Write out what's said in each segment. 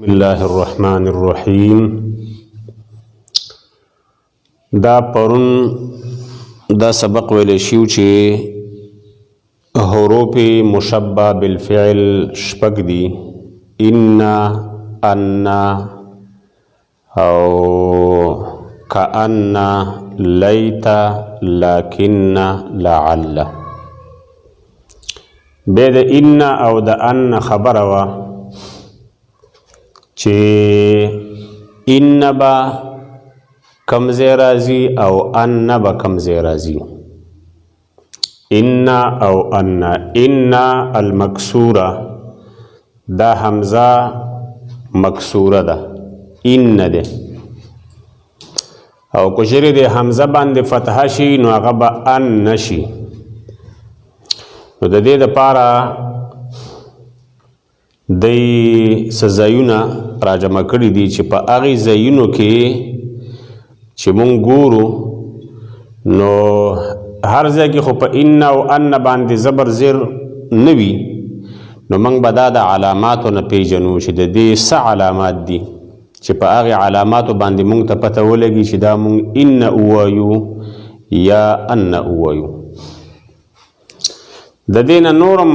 الله الرحمن الرحیم. دا پرون دا سبق ویل شیو چې حروف مشبہ بالفعل شپږ دي: ان، ان او کأن، لیت، لکن، لعل. بید ان او د ان خبره وا چې ان با کمزه راځي او ان با کمزه راځي. ان او ان، ان المکسوره دا حمزه مکسوره ده، ان ده، او کشری ده حمزه باندې فتحه شي نو هغه به ان نشي. نو د دې دپاره دی سزایونه راجمع کړي دي چې په هغې ځایونو کې چې مونږ ګورو نو هر ځای کې خو په ان او ان باندې زبر زیر نه وي، نو موږ به دا د علاماتو نه پیژنو چې د دې څه علامات دي چې په هغې علاماتو باندې مونږ ته پته ولګي چې دا مونږ ان ووایو یا ان ووایو. د دې نه نورم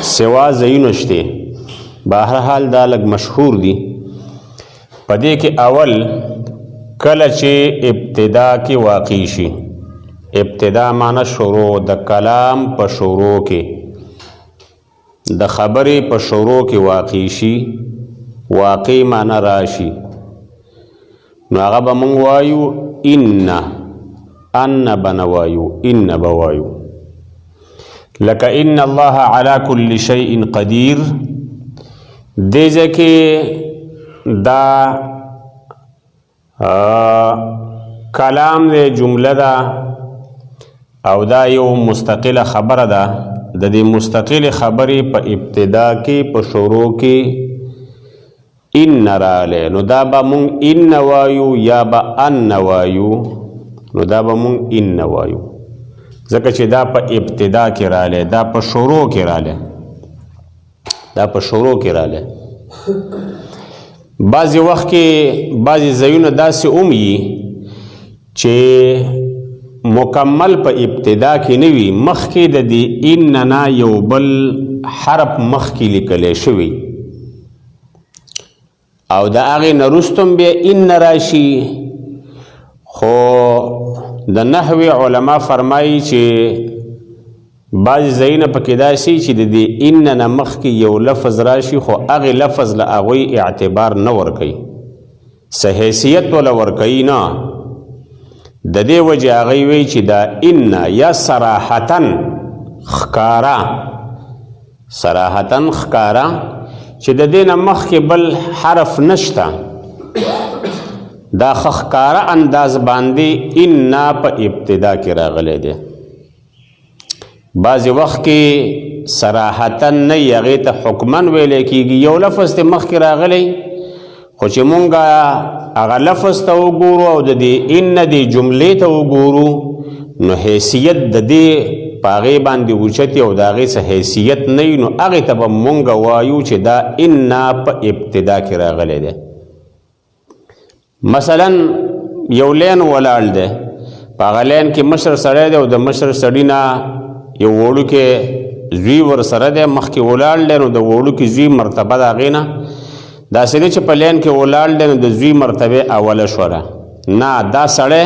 سوا ځایونه شته، بهرحال دا لږ مشهور دي. په دې کې اول کله چې ابتدا کې واقع شي، ابتدا معنی شروع، د کلام په شروع کې، د خبرې په شروع کې واقع شي، واقع معنی راشي، نو هغه به موږ وایو ان، ان به نه وایو، ان به وایو. لکه ان الله على كل شيء قدیر. دې ځکه دا کلام دی، جمله ده او دا یو مستقله خبره ده. د دې مستقله خبرې په ابتدا کې په شروع کې ان راغلی، نو دا به مونږ ان وایو یا به ان وایو. نو دا به مونږ ان وایو ځکه چې دا په ابتدا کې راغلی، دا په شروع کې راغلی، دا په شروع کې راغلی. بعضې وخت کې بعضې ځایونه داسې هم وي چې مکمل په ابتدا کې نه وي، مخکې د دې ان نه یو بل حرف مخکې لیکلی شوی او د هغې نه وروسته هم بیا ان راشي. خو د نحوې علما فرمایي چې بعضې ځایونه پکې داسې چې د دې ان نه مخکې یو لفظ راشي خو هغې لفظ له هغوی اعتبار نه ورکوي، څه حیثیت وله ورکوي نه. د دې وجې هغوی وایي چې دا ان یا صراحتا ښکاره، صراحتا ښکاره چې د دې نه مخکې بل حرف نشته، دا ښکاره انداز باندې ان په ابتدا کې راغلی دی. بعضې وخت کې صراحتا نه وي، هغې ته حکما ویلی کېږي، یو لفظ ته مخکې راغلی خو چې مونږ هغه لفظ ته وګورو او د دې ان دې جملې ته وګورو نو حیثیت د دې په هغې باندې اوچتې او د هغې څه حیثیت نه وي، نو هغې ته به مونږ وایو چې دا ان په ابتدا کې راغلی دی. مثلا یو لین ولاړ دی، په هغه لین کې مشر سړی دی او د مشر سړي نه یو وړوکی زوی ورسره دی، مخکې ولاړ دی، نو د وړوکي زوی مرتبه د هغې نه داسې نه چې په لین کې ولاړ دی نو د زوی مرتبه اوله شوله، نه، دا سړی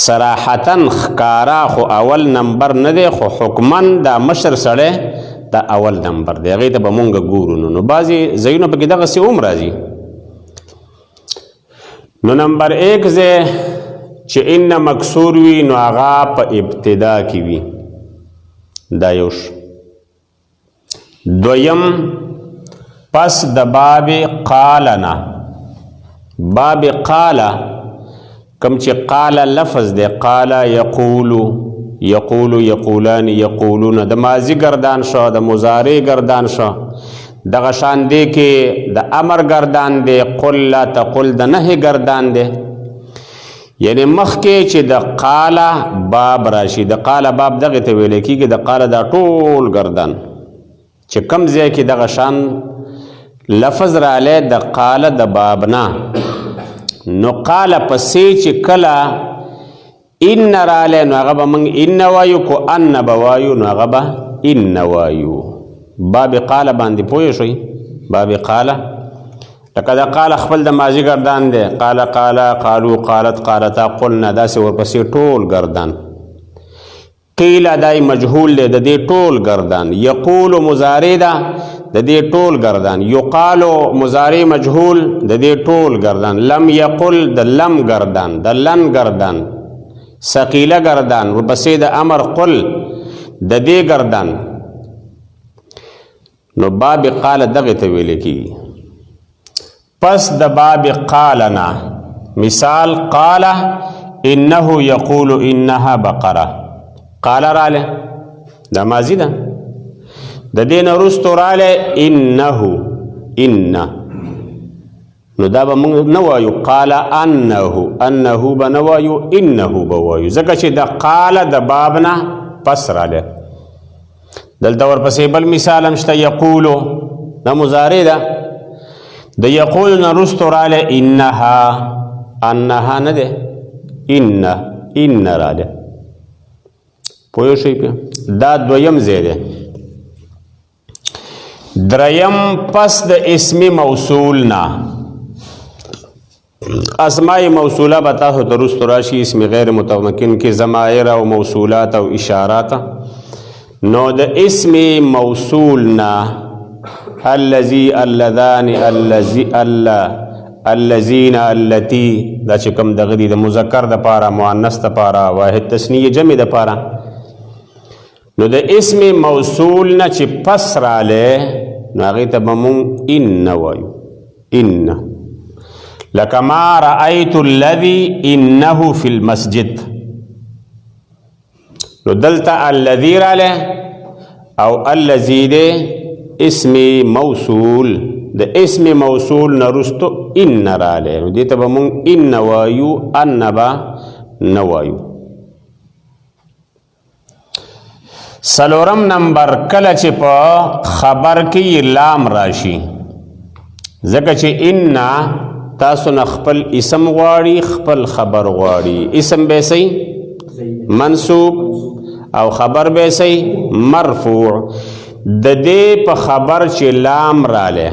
صراحتا ښکاره خو اول نمبر نه دی، خو حکما دا مشر سړی دا اول نمبر دی، هغې ته به مونږ ګورو. نو بعضې ځایونه پکې دغسې هم راځي. نو نمبر ایک ځای چې ان مکسور وي نو هغه په ابتدا کې وي، دا یو شو. دویم پس د باب قال نه، باب قال کم چې قال لفظ دی، قال یقولو، یقولو، یقولان، یقولون، د ماضی گردان شو، د مضارع گردان شو، دغه شان دی کې د امر گردان دی، قل لا تقل د نهی گردان دی. یعنی مخکې چې د قال باب راشي، د قال باب دغه ته ویل کېږي، د قال دا ټول گردان چې کم ځای کې دغه شان لفظ رالی د قال د بابنا نو قال پسې چې کله ان رالی نو هغه به موږ ان وایو کو ان به وایو نو هغه به ان وایو باب قال باندې پوه شئ باب قال لکه دا قال خپل د ماضي ګردان دی قال قالو قالت قالتا قلنا داسې ورپسې ټول ګردان قیل دای مجهول دی د دې ټول ګردان یقول مضارع ده د دې ټول ګردان یقالو مضارع مجهول د دې ټول ګردان لم یقل د لم ګردان د لن ګردان ثقیله ګردان ورپسې د امر قل د دې ګردان نو باب قال دغه ته ویل کیږي پس د باب قالنا مثال قال انه یقول انها بقره قال راله دا ماضی ده د دې نه وروسته راله انه ان نو دا به موږ نه وایو قال انه به نه وایو انه به وایو ځکه چې د قال د باب نه پس راله دلته ورپسې بل مثال هم شته یقولو دا مضارع ده د یقول نه وروسته راله انها نه ده ان راله پوه شئ پې دا دویم ځای دی دریم پس د اسم موصول نه اسماء موصوله به تاسو ته وروسته راشي اسم غیر متمکن کې ضمایر او موصولات او اشارات نو د اسم موصول نه الذي اللذان الذين التي دا چې کوم دغه دي د مذکر د پاره مؤنث د پاره واحد تثنیه جمع د پاره نو د اسم موصول نه چې پس راله نو هغې ته به مونږ ان وایو ان لکه ما رأیت الذي انه فی المسجد نو دلته الذي راله او الذي دی اسم موصول د اسم موصول نه وروسته ان راله نو دې ته به مونږ ان وایو ان به نه وایو سلورم نمبر کله چې په خبر کې لام راشي ځکه چې ان تاسو نه خپل اسم غواړي خپل خبر غواړي اسم به سي منصوب او خبر به سي مرفوع د دې په خبر چې لام راله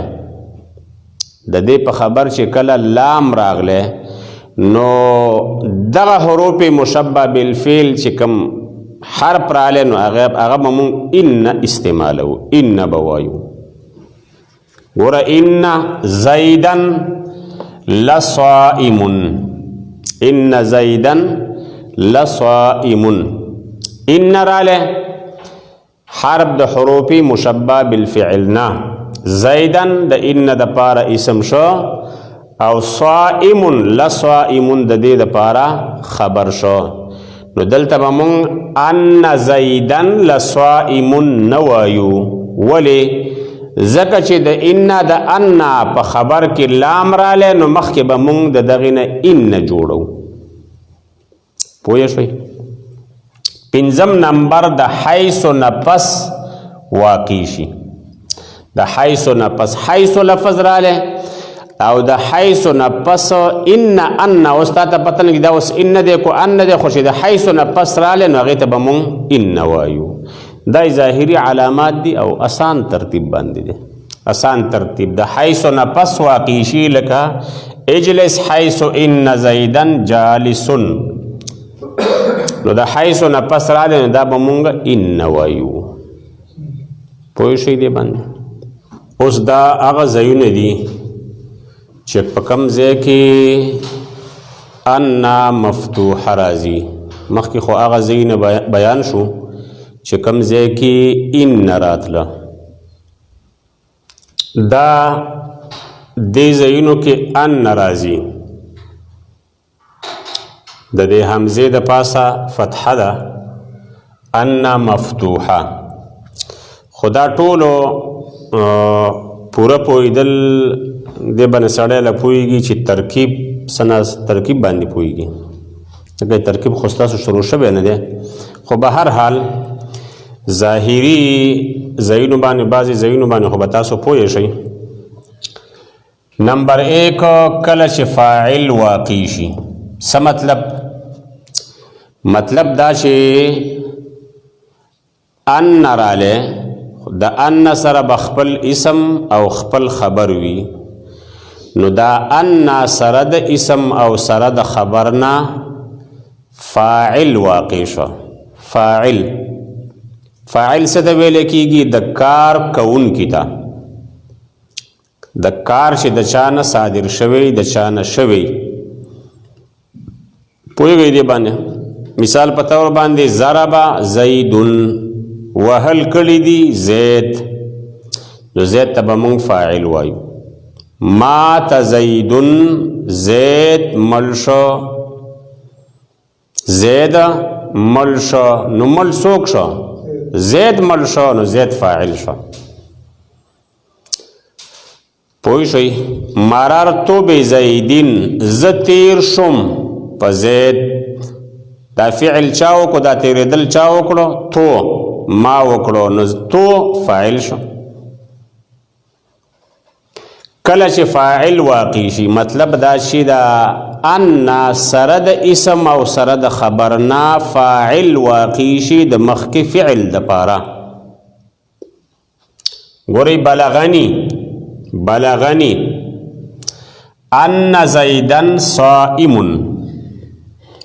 د دې په خبر چې کله لام راغله نو دغه حروف مشبه بالفعل چې کوم حرف راله نو هغه به مونږ ان استعمالو ان به وایو ګوره ان زیدن لصائم ان زیدن لصائم ان راله حرف د حروف مشبه بالفعل نه زیدن د ان د پاره اسم شو او صائم لصائم د دې د پاره خبر شو نو دلته به مونږ ان زیدن لصائم نوایو ولی ځکه چې د ان د ان په خبر کې لام راله نو مخکې به مونږ د دغې نه ان جوړو پوه شوئ پنځم نمبر د حیث نه پس واقع شي د حیث نه پس حیث لفظ راله او د حیث نه پس ان اوس تا ته پته نه دا اوس ان دی کو ان دی خو چې د حیث نه پس راله نو هغې ته به مونږ ان وایو دا ظاهري علامات دي او آسان ترتیب باندې دي آسان ترتیب د حیث نه پس واقع شي لکه اجلس حیث ان زیدن جالس نو د حیث نه پس راله نو دا به مونږ ان وایو پوه شئ دې باندې اوس دا هغه ځایونه دي چې په کوم ځای کې ان مفتوحه راځي مخکې خو هغه ځایونه بیان شو چې کوم ځای کې ان راتله دا دې ځایونو کې ان راځي د دې حمزې د پاسه فتحه ده ان مفتوحه خدا ټولو پوره پوهېدل دې باندې سړی له پوهېږي چې ترکیب باندې پوهېږي ځکه ترکیب خو ستاسو شروع شوی نه دی خو به هر حال ظاهري ځایونو باندې بعضې ځایونو باندې خو به تاسو پوه شئ نمبر 1 کله چې فاعل واقع شي څه مطلب دا چې ان راله د ان سره بخپل اسم او خپل خبر وي نو دا ان سره د اسم او سره د خبرنا فاعل واقع شو فاعل څه ته ویل کیږي د کار کوون کیتا د کار چې د چانه صادر شوی د چانه شوی پوهیږئ دې باندې مثال په تور باندې ضرب زیدن وهل کړي دي زید نو زید ته به موږ فاعل وایو مات زیدن زید مل شو زید مل شو نو مل څوک شو زید مل شو نو زید فاعل شو پوه شئ مررتو بزیدین زه تیر شم په زید دا فعل چا وکړو دا تیرېدل چا وکړو تو ما وکړو نو تو فاعل شو کله چې فاعل واقع شي مطلب دا شي دا ان سره د اسم او سره د خبرنا فاعل واقع شي د مخکې فعل د پاره ګورئ بلغني ان زیدن صائم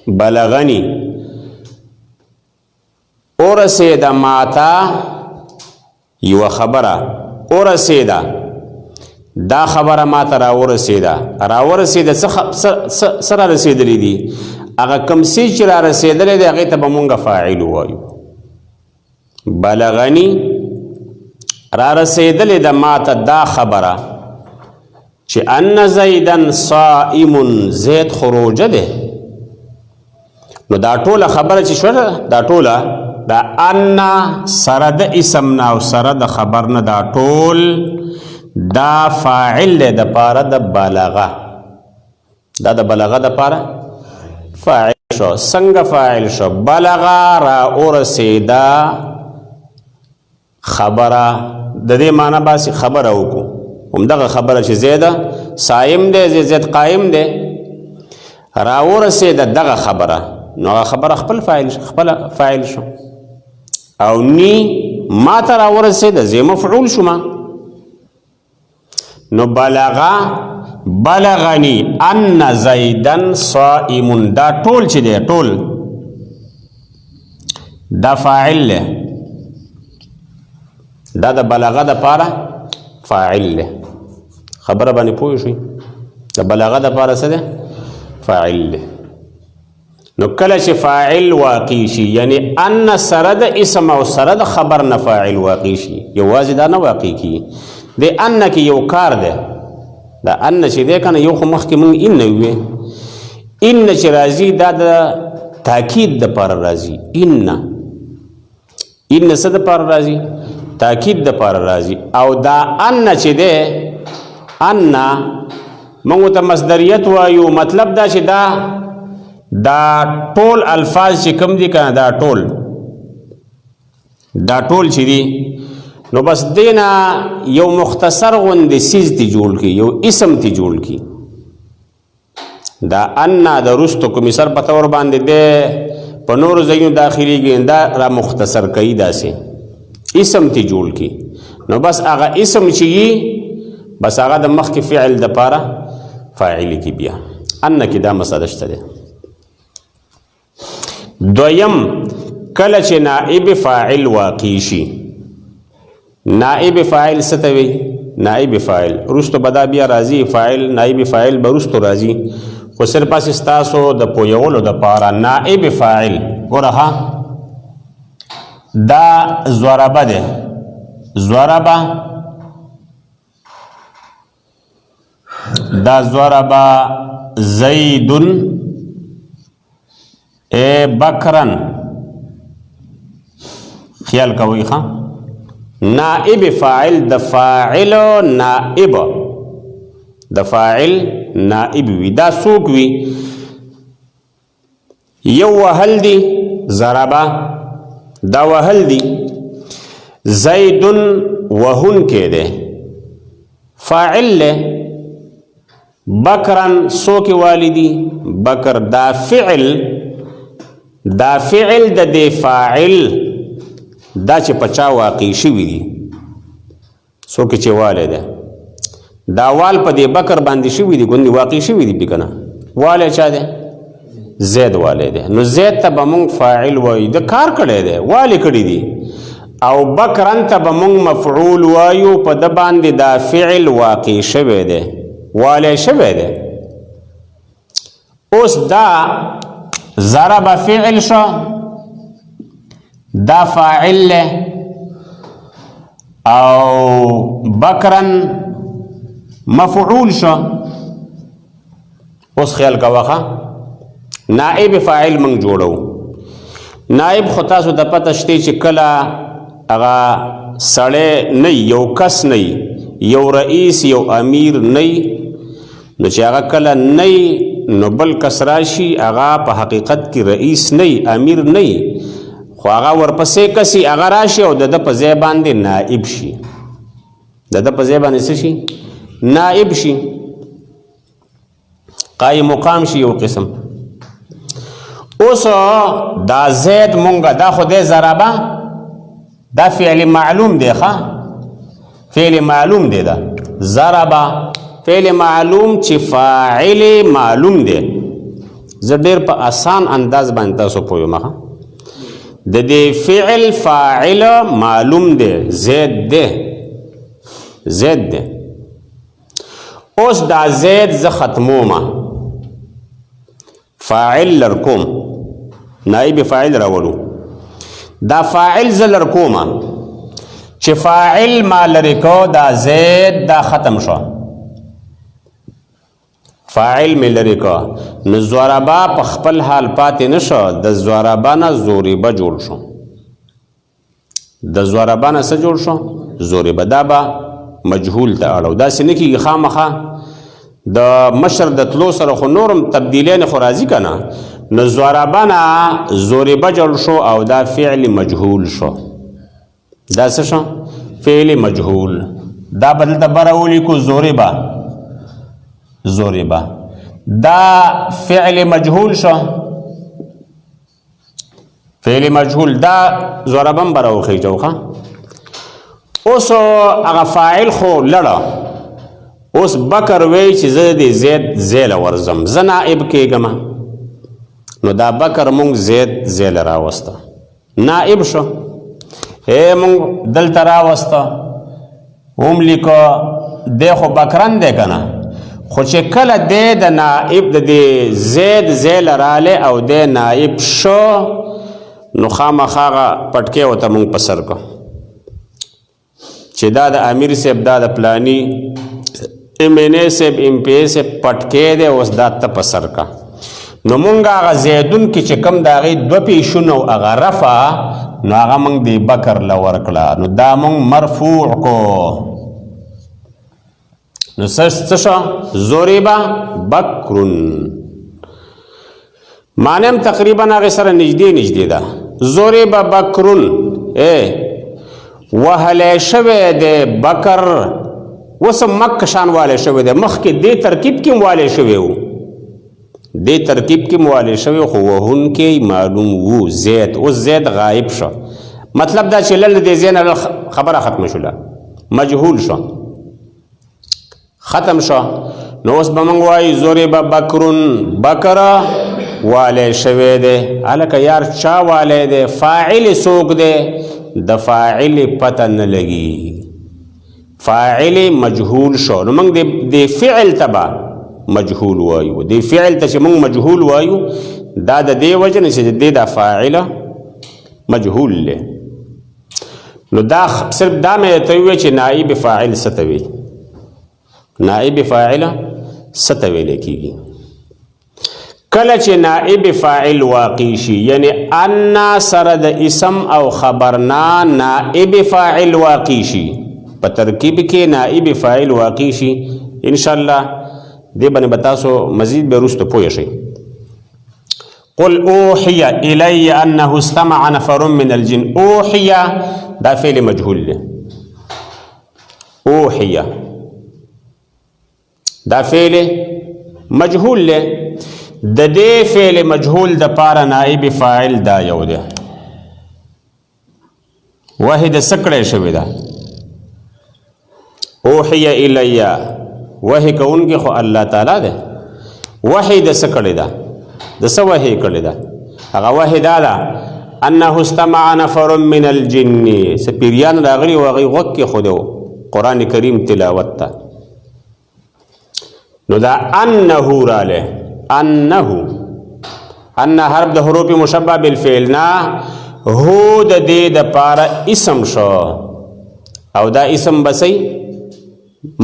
بلغني ورسید ماتا یو خبره ورسید دا خبره ماته راورسیده سره رسیدلی دي هغه کوم څه چې را رسیدلی دی هغې ته به مونږ فاعل وایو بلغني را رسیدلی ده ماته دا خبره چې ان زیدن صائم زید خروجه ده نو دا ټوله خبره چې شوه دا ټوله دا ان سره د اسم نه او سره د خبر نه دا ټول دا فاعل دی د پاره د بلغه دا د بلغه د پاره فاعل شو څنګه فاعل شو بلغه را ورسېده خبره د دې معنی باسي خبره وکړو همدغه خبره چې زیده صایم دی زید قایم دی را ورسېده دغه خبره نو هغه خبره خپل فاعل شو او نی ما ته را ورسېده زه مفعول شوم نو بلغني ان زیدن صائم دا ټول چې دی ټول دا فاعل له دا د بلغه د پاره فاعل له خبره باندې پوه شئ د بلغه د پاره څه دی فاعل له نو کله چې فاعل واقع شي یعنی ان سره د اسم او سره د خبر نه فاعل واقع شي یوازې دا نه واقع کیږي د ان کې یو کار دی دا ان چې دی کنه یو خو مخکې مونږ ان ویې ان چې راځي دا د تاکید دپاره راځي ان څه دپاره راځي تاکید دپاره راځي او دا ان چې دی ان مونږ ته مصدریت وایو مطلب دا چې دا ټول الفاظ چې کوم دي کنه دا ټول چې دي نو بس دینا یو مختصر غوندې سیز تی جوړ کی یو اسم تی جوړ کی دا ان د رستو کوم سر په تور باندې ده په نور ځایونو داخليږي دا را مختصر کوي داسې اسم تی جوړ کی نو بس هغه اسم چې بس هغه د مخکې فعل د پاره فاعل کی بیا ان کې دا مسله شته ده دویم کله چې نائب فاعل واقع شي نائب فاعل ستوي نائب فاعل رستو بدا بیا راځي فاعل نائب فاعل برستو راځي خو صرف پاس استاسو د پویولو د پاره نائب فاعل ګوره دا ضربه ده ضربه دا ضربه زید بکرن خیال کوي ښه نائب فاعل د فاعل نائب د فاعل نائب وی دا څوک وی یو وهل دی ضربه دا وهل دی زید وهن کې ده فاعل له بکرن سوک والدی بکر دا فعل د دې فاعل دا چې پچا واقع شوی دی سوک چې واله ده دا وال په دې بکر باندې شوی دی ګوندې واقع شوی دی کنه واله چا ده زید واله ده نو زید ته به مونږ فاعل وایو د کار کړی دی واله کړی دی او بکرن ته به مونږ مفعول وایو په د باندې دا فعل واقع شوی دی واله شوی دی اوس دا ضرب فعل شو دا فاعل له او بکرن مفعول شو اوس خیال کا وخه نائب فاعل منگ جوړو نائب خو تاسو د پته شته چې کله هغه سړی نه یو کس نه یو رئیس یو امیر نه نو چې هغه کله نه نو بل کس راشي هغه په حقیقت کې رئیس نه امیر نه خو هغه ورپسې کسي هغه راشي او د په ځای باندې نائب شي د په ځای باندې څه شي نائب شي قائم مقام شي یو قسم اوس دا زید مونږه دا خو دې ضربه دا فعل معلوم دی ښه فعل معلوم دی دا ضربه فعل معلوم چې فاعل معلوم دی زه ډېر په آسان انداز باندې تاسو پوهیم ښه د دې فعل فاعل معلوم دی زید دی اوس دا زید زه ختمومه فاعل لرکوم نائب فاعل راولو دا فاعل زه لرکومه چې فاعل ما لرې کو دا زید دا ختم شو فاعل مې لرې کو نو ضربه په خپل حال پاتې نه شو د ضربه نه ضربه جوړ شو د ضربه نه څه جوړ شو ضربه دا به مجهول ته اړو داسې نه کېږي خامخا د مشر د تلو سره خو نورم تبدیلین خو راځي که نه نو ضربه نه ضربه جوړ شو او دا فعل مجهول شو دا څه شو فعل مجهول دا به دلته بره ولیکو ضربه دا فعل مجهول شو فعل مجهول دا ضربه هم بره وخیجو ښه اوس هغه فاعل خو لړه اوس بکر وی چې زه د زید زیله ورځم زه نائب کېږم نو دا بکر مونږ زید زیله راوسته نائب شو مونږ دلته راوسته هم لیکو دی خو بکرن دی که نه خو چې کله دی د نائب د زید زیله رالی او دی نائب شو نو خامخا هغه پټکې ورته مونږ په سر کو چې دا د امیر صاحب دا د پلانی ام این اے صاحب ام پی اے صاحب پټکې دی اوس دا ته په سر کا نو مونږ هغه زیدون کې چې کم د هغې دوه پیشونه او هغه رفع نو هغه مونږ د بکر له ورکړه نو دا مونږ مرفوع کو نو څه شو ضربه بکرن معنی هم تقریبا هغې سره نږدې ده ضربه بکرن وهلی شوی دی بکر اوس هم مک شان والی شوی دی مخکې دې ترکیب کې هم والی شوی و دې ترکیب کې هم والی شوی خو وهونکی معلوم و زید اوس زید غایب شو مطلب دا چې لل دې ځای نه خبره ختمه شوله مجهول شو ختم شو نو اوس به موږ وایو ضربه بکرن بکر والی شوی دی هلکه یار چا والی دی فاعل څوک دی د فاعل پته نه لګي فاعل مجهول شو نو موږ د فعل ته به مجهول وایو د فعل ته چې موږ مجهول وایو دا د دې وجه نه چې د دا فاعل مجهول دی نو دا صرف دا مې ته وویل چې نائب فاعل څه ته وایي نائب فاعل څه ته ویلی کېږي کله چې نائب فاعل واقع شي یعنی انا سره د اسم او خبرنا نائب فاعل واقع شي په ترکیب کې نائب فاعل واقع شي انشاءالله دې باندې به تاسو مزید به وروسته پوه شئ قل اوحي الی انه استمع نفر من الجن اوحي دا فعل مجهول دی اوحي دا فعل مجهول له د دې فعل مجهول د پاره نائب فاعل دا یو ده وحی د سکړې شوی ده اوحی الیا وحی کوونکی خو الله تعالی ده وحی د سکړې ده د څه وحی کړی ده هغه وحی دا ده انه استمع نفر من الجن سپیریان راغلی و هغې غوږ کېښودو قرآن کریم تلاوت ته نو دا انه رالی انه حرف د حروف مشبه بالفعل نه هو د دې دپاره اسم شو او دا اسم بسی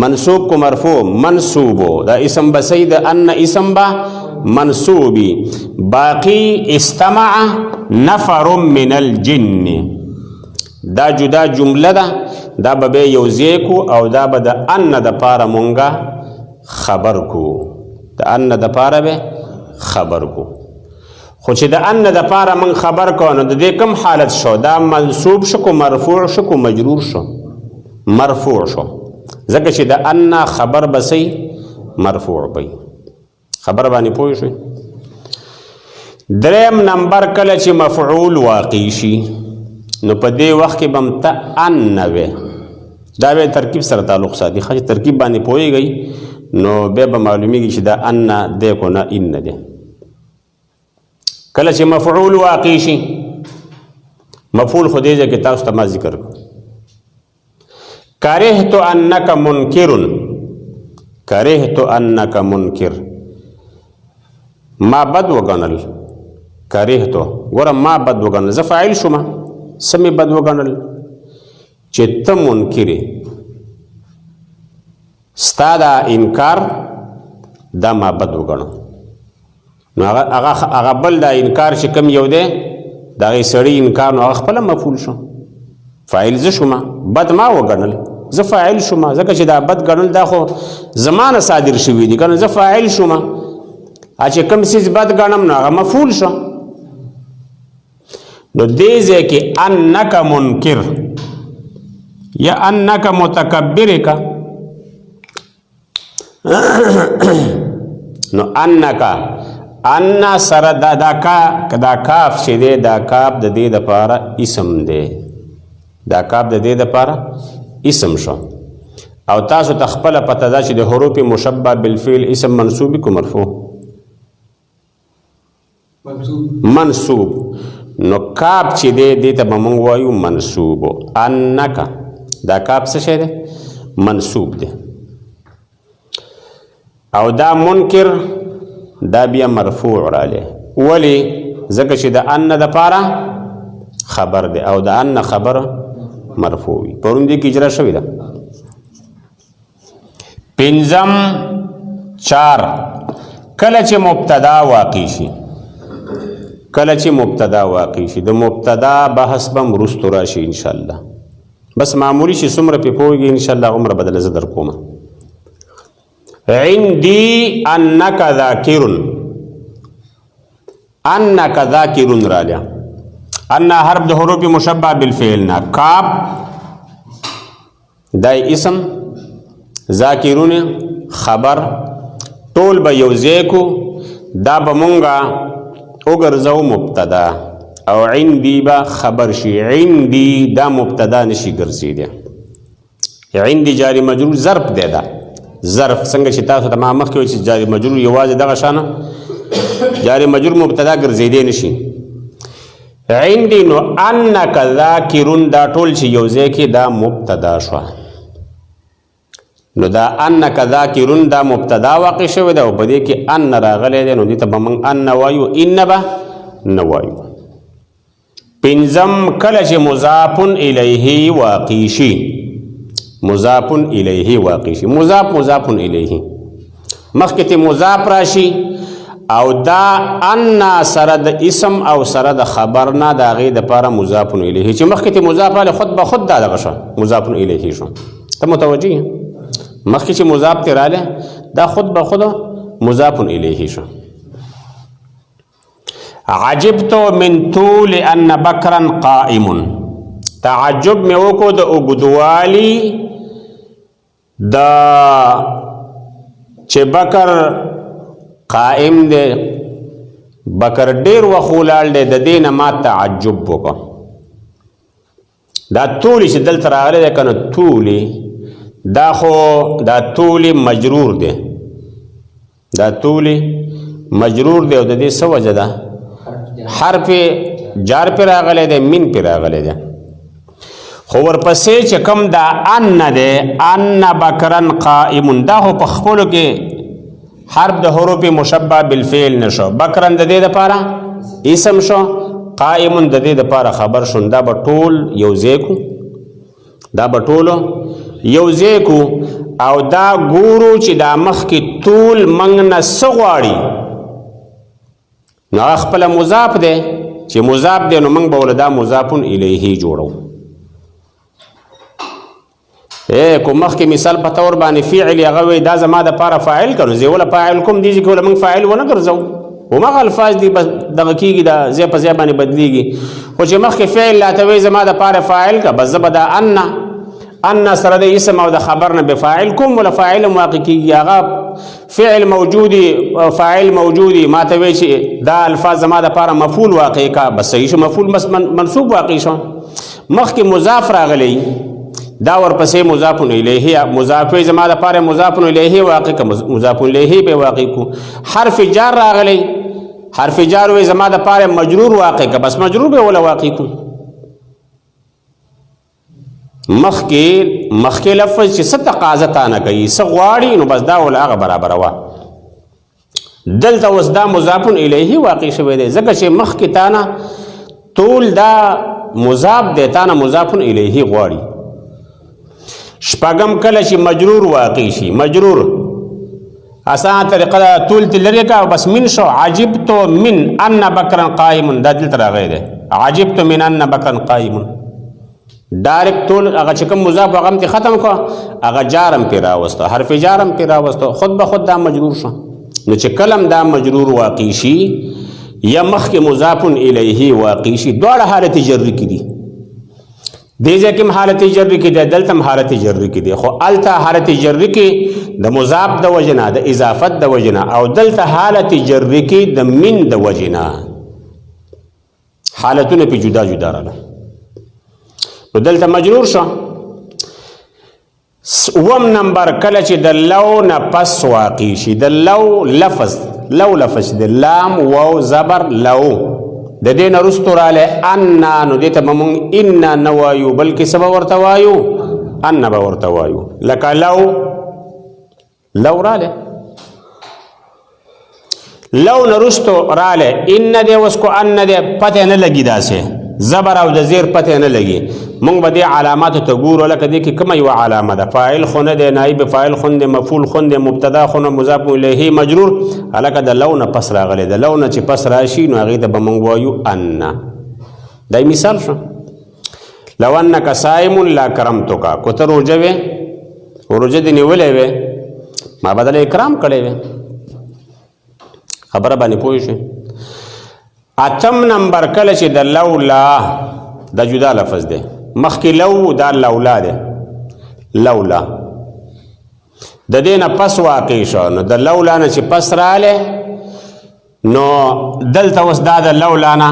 منصوب کو مرفوع منصوبو دا اسم بسی د ان اسم با منصوبی باقی استمع نفر من الجن دا جدا جمله ده دا به یوځای کو او دا به د ان د پاره مونږه خبر کو د ان د پاره به خبر کو خو چې د ان د پاره من خبر کو نو د دې کم حالت شو دا منصوب شو کو مرفوع شو کو مجرور شو مرفوع شو ځکه چې د ان خبر بسی مرفوع بی خبر باندې پوه شئ دریم نمبر کله چې مفعول واقع شي نو په دې وخت کې به هم ته ان وې دا به ترکیب سره تعلق ساتي ښه ترکیب باندې پوهېږئ نو بیا به معلومیږي چې دا ان دی کو نه ان دی کله چې مفعول واقع شي مفعول خو دې ځای کې تاسو ته ما ذکر کړو کرهت انک منکر کرهت انک منکر ما بد وګڼل کرهتو ګوره ما بد وګڼل زه فاعل شوم څه مې بد وګڼل چې ته منکرې ستا دا انکار دا ما بد وګڼو نو هغه بل دا انکار چې کوم یو دی د هغې سړي انکار نو هغه خپله مفعول شو فاعل زه شوم بد ما وګڼل زه فاعل شوم ځکه چې دا بد ګڼل دا خو زما نه صادر شوي دي که نه زه فاعل شوم چې کوم څیز بد ګڼم نو هغه مفعول شو نو دې ځای کې انک منکر یا انک متکبر کا نو انک ان سره دا کاف چې دی دا کاف د دې دپاره اسم دی دا کاف د دې دپاره اسم شو او تاسو ته خپله پته ده چې د حروف مشبه بالفعل اسم منصوبي کو مرفوع منصوب نو کاف چې دی دې ته به موږ وایو منصوبو انک دا کاف څه شی دی منصوب دی او دا منکر دا بیا مرفوع رالی ولی ځکه چې د ان دپاره خبر دی او د ان خبر مرفوع وي پرون دې کې اجرا شوې ده پنځم 4 کله چې مبتدا واقع شي کله چې مبتدا واقع شي د مبتدا بحث به وروستو راشي انشاءالله بس معمولی شي څومره پې پوهېږي انشاءالله هغومره بدله زه در کومه عندي انك ذاکر انك ذاکر راlia ان حرف د حروف مشبه بالفعل نه کاف دای اسم ذاکرون خبر ټول به یو ځای کو دا به مونږه وګرځو مبتدا او عندي به خبر شي عندي دا مبتدا نشي ګرځېدی عندي جاری مجرور ظرف دی دا ظرف څنګه چې تاسو ته ما مخکې وایي چې جاری مجرور یوازې دغه شانه جاری مجرور مبتدا ګرځېدی نشي عندي نو انک ذاکرون دا ټول چې یو ځای کې دا مبتدا شوه نو دا انک ذاکرون دا مبتدا واقع شوی ده او په دې کې ان راغلی دی نو دې ته به موږ ان وایو ان به نه وایو پنځم کله چې مضاف الیه واقع شي مضاف الیه واقع شي مضاف الیه مخکې ته مضاف راشي او دا ان سره د اسم او سره د خبر نه د هغې دپاره مضاف الیه چې مخکې ته مضاف راغلی خود به خود دا دغه شو مضاف الیه شو ته متوجه یې مخکې چې مضاف ته راغلی دا خود به خود مضاف الیه شو عجبت من طول ان بکرا قائم تعجب مې وکړو د اوږدوالي د چې بکر قائم دی بکر ډیر وخت ولاړ دی د دې نه ما تعجب وکړه دا تولی چې دلته راغلی دی که نه تولی دا خو دا تولی مجرور دی دا تولی مجرور دی او د دې څه وجه ده حرف جار پې راغلی دی من پې راغلی دی خو ورپسې چې کوم دا ان دی ان بکرن قائمون دا خو په خپلو کې حرف د حروف مشبه بالفعل نشو بکرن د دې دپاره اسم شو قائمون د دې دپاره خبر شون دا به ټول یو ځای کو دا به ټولو یو ځای کو او دا ګورو چې دا مخکې طول موږ نه څه غواړي نو خپله مضاف دی چې مضاف دی نو موږ به ورله دا مضافون الیه جوړو کو مخکې مثال په طور باندې فعل هغه وی دا زما دپاره فاعل که نو زه وله فاعل کوم دي چې وله موږ فاعل ونه ګرځو همغه الفاظ دي بس دغه کېږي دا ځای په ځای باندې بدلېږي خو چې مخکې فعل راته وی زما دپاره فاعل که بس زه به دا ان سره د اسم او د خبر نه بفاعل کوم ولا فاعل واقع کیږي هغه فعل موجودي فاعل موجودي ما ته وی چې دا الفاظ زما د لپاره مفعول واقع کا بس صحیح شو مفعول منصوب واقع شو مخکې مضاف راغلی دا ورپسې مضاف الیه مضاف زما د لپاره مضاف الیه واقع کا مضاف الیه به واقع کو حرف جار راغلی حرف جار وی زما د لپاره مجرور واقع کا بس مجرور به ولا واقع کو مخکې لفظ چې څه تقاضا تانه کوي څه غواړي نو بس دا ولا هغه برابره وه دلته اوس دا مضاف الیه واقع شوی دی ځکه چې مخکې تانه طول دا مضاف دی تانه مضاف الیه غواړي شپږم کله چې مجرور واقع شي مجرور اسانه طریقه طول ته لرې کا بس من شو عجبت من ان بکرا قائم دا دلته راغلی دی عجبت من ان بکرا قائم ډایرکټ ټول هغه چې کوم مضاف هغه هم ختم کړه هغه جارم پې راوسته حرف جارم پې راوسته خود به خود دا مجرور شو نو چې کلم دا مجرور واقع شي یا مخکې مضاف الیه واقع شي دواړه حالت جر کې دي دې ځای کې هم حالت جر کې دی دلته هم حالت جر کې دی خو هلته حالت جر کې د مضاف د وجې نه د اضافت د وجې نه او دلته حالت جر کې د من د وجې نه حالتونه پې جدا جدا راغله نو دلته مجرور شو اوم نمبر کله چې د لو نه پس واقع شي د لو لفظ د لام واو زبر لو د دې نه وروستو رالی انا نو دې ته به مونږ انا نه وایو بلکې څه به ورته وایو انا به ورته وایو لکه لو رالی لو نه وروستو رالی ان دې اوس کو ان دې پته نه لګي داسې زبر او د زیر پته نه لګي مونږ به دې علاماتو ته ګورو لکه دې کې کومه یوه علامه ده فاعل خو نه دی نایب فاعل خو نه دی مفعول خو نه دی مبتدا خو نه مضاف الیه مجرور هلکه د لو نه پس راغلی د لو نه چې پس راشي نو هغې ته به مونږ وایو ان دا مثال شو لو انک صائم لا کرمتک کو ته روژه وې روژه دې نیولې وې ما به دله اکرام کړی وې خبره باندې پوه شئ اتم نمبر کله چې د لولا دا جدا لفظ دی مخکې لو دا لولا دی لولا د دې نه پس واقع شو نو د لولا نه چې پس رالی نو دلته اوس دا د لولا نه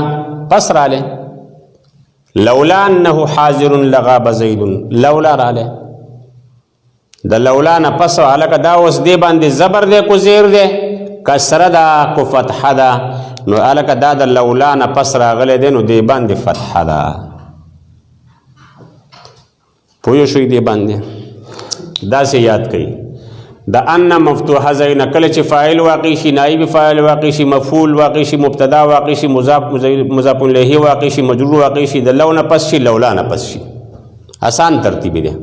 پس رالی لولا انه حاضر لغاب زید لولا رالی د لولا نه پس هلکه دا اوس دې باندې زبر دی کو زیر دی کسره ده کو فتحه ده نو هلکه دا د لولا نه پس راغلی دی نو دې باندې فتحه ده پوه شوي دې باندې داسې یاد کوي د ان مفتوحه ځای نه کله چې فاعل واقع شي نایب فاعل واقع شي مفعول واقع شي مبتدا واقع شي مضاف الیه واقع شي مجرور واقع شي د لو نه پس شي لولا نه پس شي آسان ترتیب دی